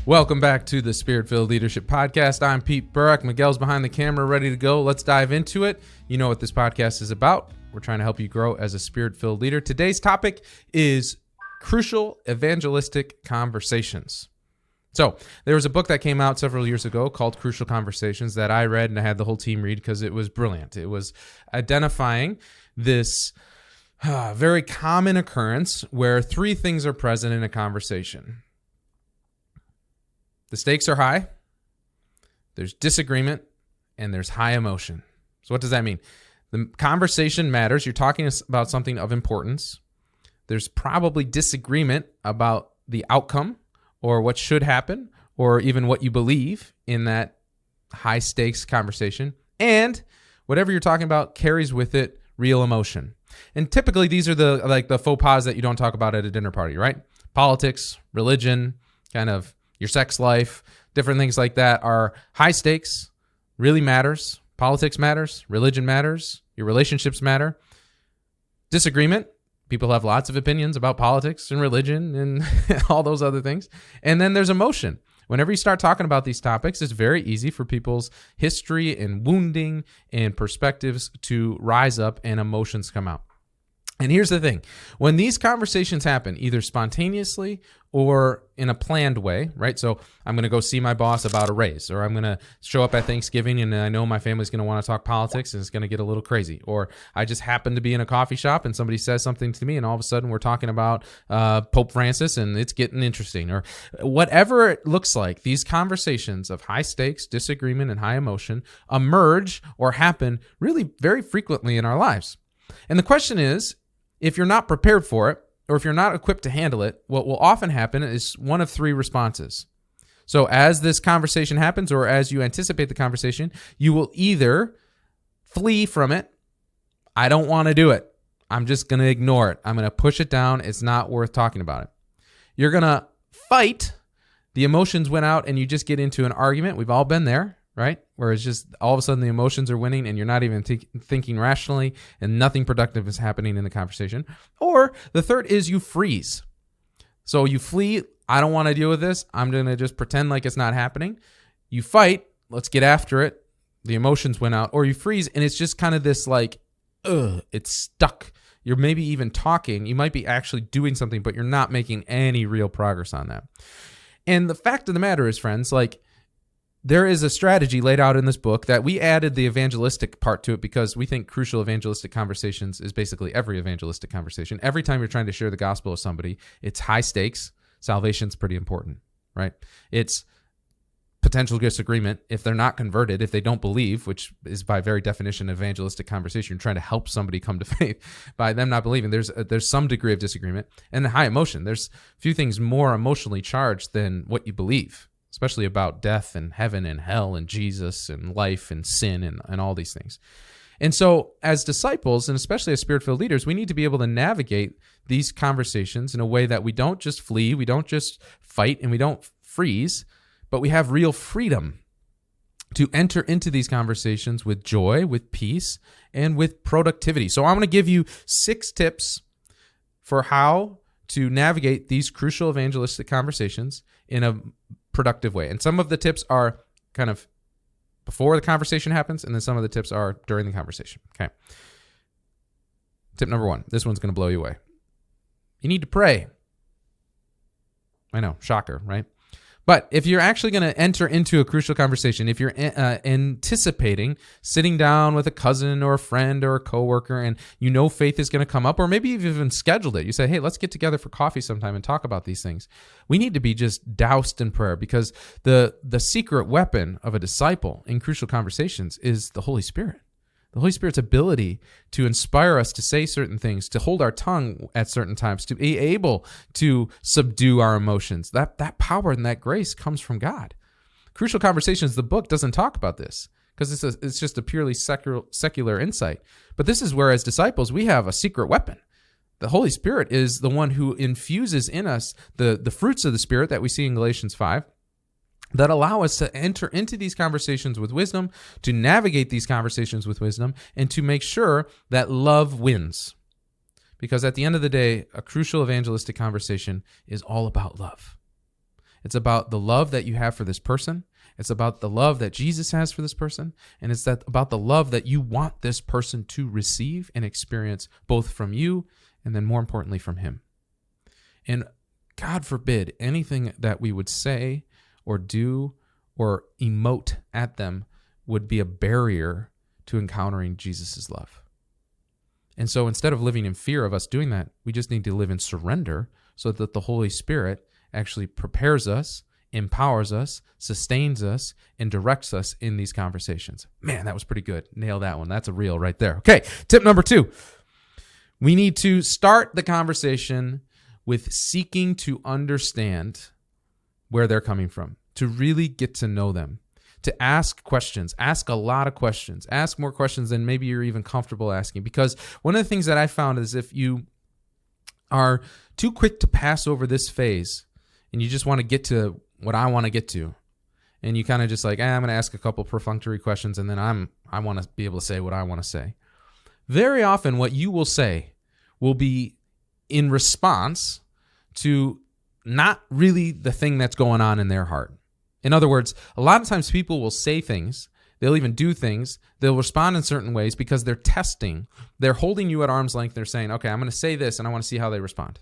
Welcome back to the Spirit-Filled Leadership Podcast. I'm Pete Burke. Miguel's behind the camera, ready to go. Let's dive into it. You know what this podcast is about. We're trying to help you grow as a Spirit-Filled leader. Today's topic is crucial evangelistic conversations. So there was a book that came out several years ago called Crucial Conversations that I read and I had the whole team read because it was brilliant. It was identifying this very common occurrence where three things are present in a conversation. The stakes are high, there's disagreement, and there's high emotion. So what does that mean? The conversation matters. You're talking about something of importance. There's probably disagreement about the outcome or what should happen or even what you believe in that high stakes conversation. And whatever you're talking about carries with it real emotion. And typically these are the faux pas that you don't talk about at a dinner party, right? Politics, religion, kind of your sex life, different things like that are high stakes, really matters. Politics matters, religion matters, your relationships matter. Disagreement, people have lots of opinions about politics and religion and all those other things. And then there's emotion. Whenever you start talking about these topics, it's very easy for people's history and wounding and perspectives to rise up and emotions come out. And here's the thing. When these conversations happen, either spontaneously or in a planned way, right? So I'm going to go see my boss about a raise, or I'm going to show up at Thanksgiving and I know my family's going to want to talk politics and it's going to get a little crazy. Or I just happen to be in a coffee shop and somebody says something to me and all of a sudden we're talking about Pope Francis and it's getting interesting. Or whatever it looks like, these conversations of high stakes, disagreement, and high emotion emerge or happen really very frequently in our lives. And the question is, if you're not prepared for it, or if you're not equipped to handle it, what will often happen is one of three responses. So as this conversation happens, or as you anticipate the conversation, you will either flee from it. I don't want to do it. I'm just going to ignore it. I'm going to push it down. It's not worth talking about it. You're going to fight. The emotions went out and you just get into an argument. We've all been there, right? Where it's just all of a sudden the emotions are winning and you're not even thinking rationally and nothing productive is happening in the conversation. Or the third is you freeze. So you flee. I don't want to deal with this. I'm going to just pretend like it's not happening. You fight. Let's get after it. The emotions went out. Or you freeze and it's just kind of this like, it's stuck. You're maybe even talking. You might be actually doing something, but you're not making any real progress on that. And the fact of the matter is, friends, like, there is a strategy laid out in this book that we added the evangelistic part to it because we think crucial evangelistic conversations is basically every evangelistic conversation. Every time you're trying to share the gospel with somebody, it's high stakes. Salvation's pretty important, right? It's potential disagreement if they're not converted, if they don't believe, which is by very definition evangelistic conversation. You're trying to help somebody come to faith by them not believing. There's some degree of disagreement and then high emotion. There's few things more emotionally charged than what you believe, especially about death and heaven and hell and Jesus and life and sin and all these things. And so as disciples, and especially as Spirit-filled leaders, we need to be able to navigate these conversations in a way that we don't just flee, we don't just fight, and we don't freeze, but we have real freedom to enter into these conversations with joy, with peace, and with productivity. So I'm going to give you 6 tips for how to navigate these crucial evangelistic conversations in a productive way. And some of the tips are kind of before the conversation happens, and then some of the tips are during the conversation. Okay. Tip number 1. This one's going to blow you away. You need to pray. I know, shocker, right? But if you're actually going to enter into a crucial conversation, if you're anticipating sitting down with a cousin or a friend or a coworker and you know faith is going to come up, or maybe you've even scheduled it. You say, hey, let's get together for coffee sometime and talk about these things. We need to be just doused in prayer because the secret weapon of a disciple in crucial conversations is the Holy Spirit. The Holy Spirit's ability to inspire us to say certain things, to hold our tongue at certain times, to be able to subdue our emotions. That power and that grace comes from God. Crucial Conversations, the book doesn't talk about this because it's just a purely secular insight. But this is where, as disciples, we have a secret weapon. The Holy Spirit is the one who infuses in us the fruits of the Spirit that we see in Galatians 5. That allow us to enter into these conversations with wisdom, to navigate these conversations with wisdom, and to make sure that love wins. Because at the end of the day, a crucial evangelistic conversation is all about love. It's about the love that you have for this person. It's about the love that Jesus has for this person. And it's about the love that you want this person to receive and experience, both from you and then more importantly from him. And God forbid anything that we would say or do or emote at them would be a barrier to encountering Jesus' love. And so instead of living in fear of us doing that, we just need to live in surrender so that the Holy Spirit actually prepares us, empowers us, sustains us, and directs us in these conversations. Man, that was pretty good. Nail that one. That's a reel right there. Okay, tip number 2. We need to start the conversation with seeking to understand where they're coming from, to really get to know them, to ask questions, ask a lot of questions, ask more questions than maybe you're even comfortable asking. Because one of the things that I found is if you are too quick to pass over this phase and you just want to get to what I want to get to, and you kind of just like, I'm going to ask a couple perfunctory questions and then I want to be able to say what I want to say. Very often what you will say will be in response to not really the thing that's going on in their heart. In other words, a lot of times people will say things, they'll even do things, they'll respond in certain ways because they're testing. They're holding you at arm's length. They're saying, okay, I'm going to say this and I want to see how they respond.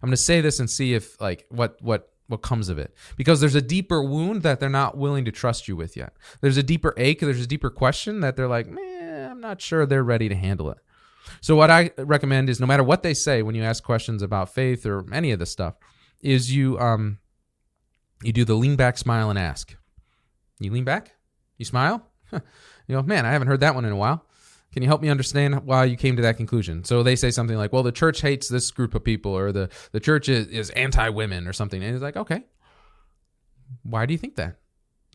I'm going to say this and see if like what comes of it. Because there's a deeper wound that they're not willing to trust you with yet. There's a deeper ache, there's a deeper question that they're like, I'm not sure they're ready to handle it. So what I recommend is no matter what they say when you ask questions about faith or any of this stuff, is you do the lean back, smile, and ask. You lean back? You smile? Man, I haven't heard that one in a while. Can you help me understand why you came to that conclusion? So they say something like, well, the church hates this group of people, or the church is anti-women or something. And it's like, okay, why do you think that?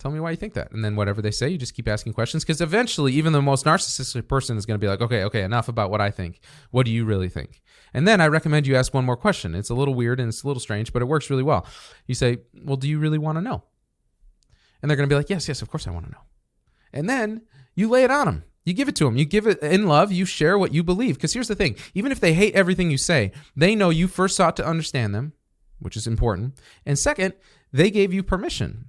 Tell me why you think that. And then whatever they say, you just keep asking questions, because eventually even the most narcissistic person is going to be like, okay, enough about what I think. What do you really think? And then I recommend you ask one more question. It's a little weird and it's a little strange, but it works really well. You say, well, do you really want to know? And they're going to be like, yes, of course I want to know. And then you lay it on them. You give it to them. You give it in love. You share what you believe. Because here's the thing. Even if they hate everything you say, they know you first sought to understand them, which is important. And second, they gave you permission.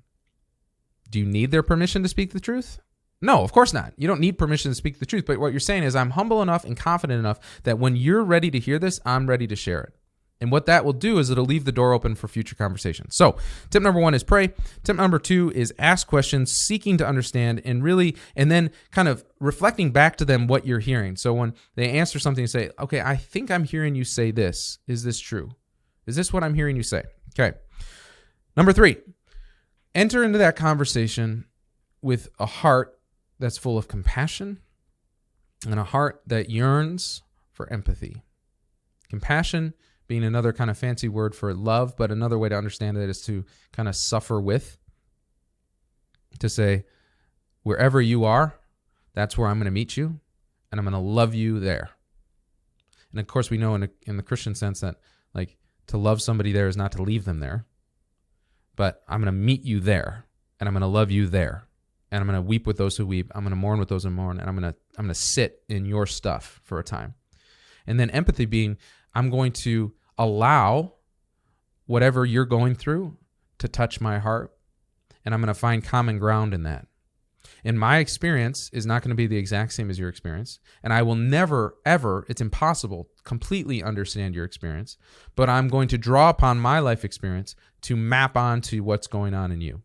Do you need their permission to speak the truth? No, of course not. You don't need permission to speak the truth. But what you're saying is, I'm humble enough and confident enough that when you're ready to hear this, I'm ready to share it. And what that will do is it'll leave the door open for future conversations. So tip number 1 is pray. Tip number 2 is ask questions, seeking to understand, and then kind of reflecting back to them what you're hearing. So when they answer something, say, okay, I think I'm hearing you say this. Is this true? Is this what I'm hearing you say? Okay. Number 3, enter into that conversation with a heart that's full of compassion and a heart that yearns for empathy. Compassion being another kind of fancy word for love, but another way to understand it is to kind of suffer with. To say, wherever you are, that's where I'm going to meet you, and I'm going to love you there. And of course, we know in the Christian sense that like to love somebody there is not to leave them there, but I'm going to meet you there, and I'm going to love you there, and I'm going to weep with those who weep. I'm going to mourn with those who mourn, and I'm going to sit in your stuff for a time. And then empathy being, I'm going to allow whatever you're going through to touch my heart, and I'm going to find common ground in that. And my experience is not going to be the exact same as your experience, and I will never, ever, it's impossible, completely understand your experience, but I'm going to draw upon my life experience to map onto what's going on in you.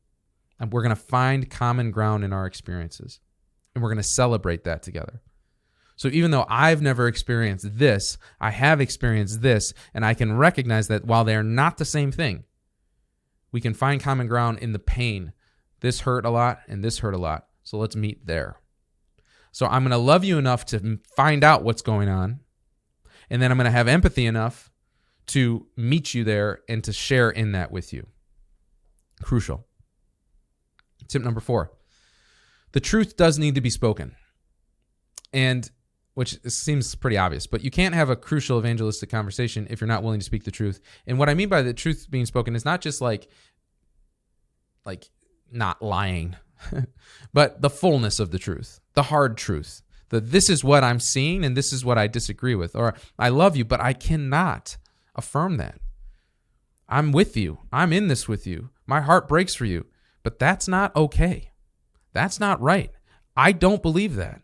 And we're going to find common ground in our experiences, and we're going to celebrate that together. So even though I've never experienced this, I have experienced this, and I can recognize that while they're not the same thing, we can find common ground in the pain. This hurt a lot, and this hurt a lot. So let's meet there. So I'm going to love you enough to find out what's going on, and then I'm going to have empathy enough to meet you there and to share in that with you. Crucial. Tip number 4. The truth does need to be spoken. And which seems pretty obvious, but you can't have a crucial evangelistic conversation if you're not willing to speak the truth. And what I mean by the truth being spoken is not just like not lying, but the fullness of the truth, the hard truth, that this is what I'm seeing and this is what I disagree with, or I love you, but I cannot affirm that. I'm with you. I'm in this with you, My heart breaks for you. But that's not okay. That's not right. I don't believe that.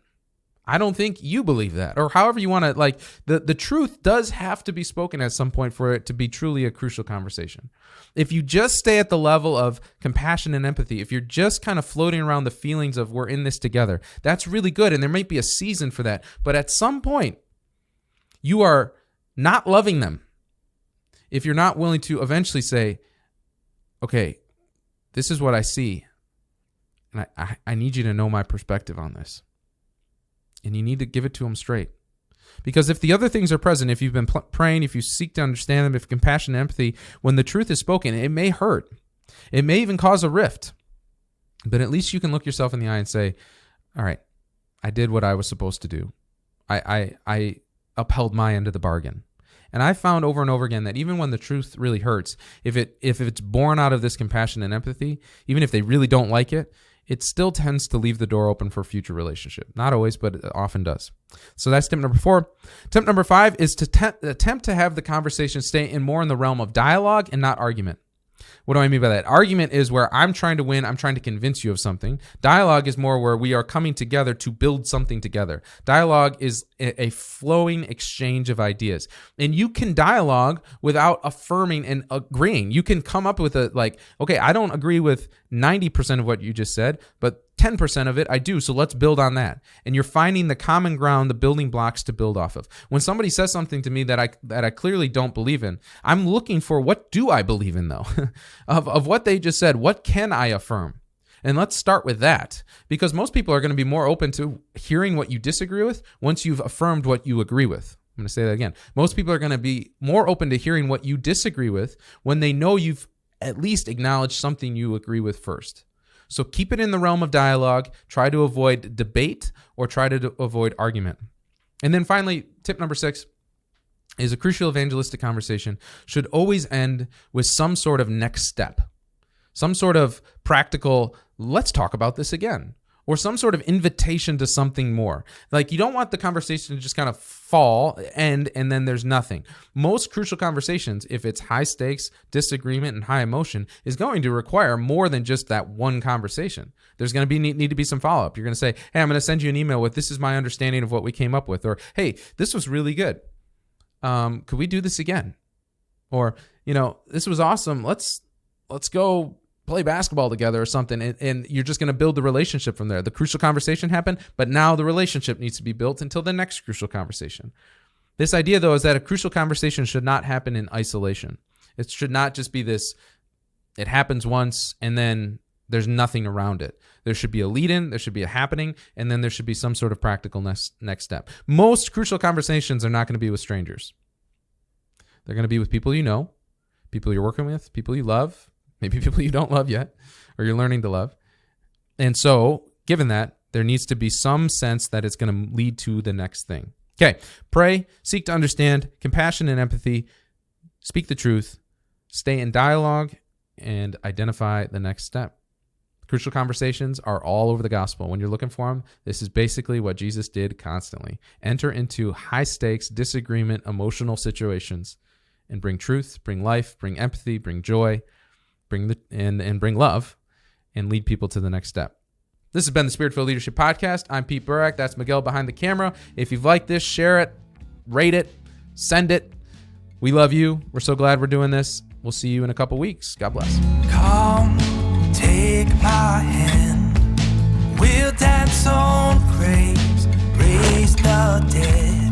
I don't think you believe that. Or however you want to, like, the truth does have to be spoken at some point for it to be truly a crucial conversation. If you just stay at the level of compassion and empathy, if you're just kind of floating around the feelings of we're in this together, that's really good. And there might be a season for that. But at some point, you are not loving them if you're not willing to eventually say, okay, this is what I see. And I need you to know my perspective on this. And you need to give it to them straight. Because if the other things are present, if you've been praying, if you seek to understand them, if compassion and empathy, when the truth is spoken, it may hurt. It may even cause a rift. But at least you can look yourself in the eye and say, all right, I did what I was supposed to do. I upheld my end of the bargain. And I found over and over again that even when the truth really hurts, if it's born out of this compassion and empathy, even if they really don't like it, it still tends to leave the door open for future relationship. Not always, but it often does. So that's tip number 4. Tip number 5 is to attempt to have the conversation stay in the realm of dialogue and not argument. What do I mean by that? Argument is where I'm trying to win. I'm trying to convince you of something. Dialogue is more where we are coming together to build something together. Dialogue is a flowing exchange of ideas. And you can dialogue without affirming and agreeing. You can come up with okay, I don't agree with 90% of what you just said, but 10% of it I do, so let's build on that. And you're finding the common ground, the building blocks to build off of. When somebody says something to me that I clearly don't believe in, I'm looking for what do I believe in though? of what they just said, what can I affirm? And let's start with that, because most people are going to be more open to hearing what you disagree with once you've affirmed what you agree with. I'm going to say that again. Most people are going to be more open to hearing what you disagree with when they know you've at least acknowledged something you agree with first. So keep it in the realm of dialogue. Try to avoid debate or try to avoid argument. And then finally, tip number 6 is a crucial evangelistic conversation should always end with some sort of next step, some sort of practical, let's talk about this again, or some sort of invitation to something more. Like, you don't want the conversation to just kind of end, and then there's nothing. Most crucial conversations, if it's high stakes, disagreement, and high emotion, is going to require more than just that one conversation. There's going to need to be some follow-up. You're going to say, hey, I'm going to send you an email with, this is my understanding of what we came up with. Or, hey, this was really good. Could we do this again? Or, this was awesome. Let's go play basketball together or something, and you're just going to build the relationship from there. The crucial conversation happened, but now the relationship needs to be built until the next crucial conversation. This idea, though, is that a crucial conversation should not happen in isolation. It should not just be this, it happens once, and then there's nothing around it. There should be a lead-in, there should be a happening, and then there should be some sort of practical next step. Most crucial conversations are not going to be with strangers. They're going to be with people you know, people you're working with, people you love, maybe people you don't love yet, or you're learning to love. And so, given that, there needs to be some sense that it's going to lead to the next thing. Okay, pray, seek to understand, compassion and empathy, speak the truth, stay in dialogue, and identify the next step. Crucial conversations are all over the gospel. When you're looking for them, this is basically what Jesus did constantly. Enter into high-stakes, disagreement, emotional situations, and bring truth, bring life, bring empathy, bring joy, and bring love, and lead people to the next step. This has been the Spirit-Filled Leadership Podcast. I'm Pete Burak. That's Miguel behind the camera. If you've liked this, share it, rate it, send it. We love you. We're so glad we're doing this. We'll see you in a couple weeks. God bless. Come, take my hand. We'll dance on graves, raise the dead.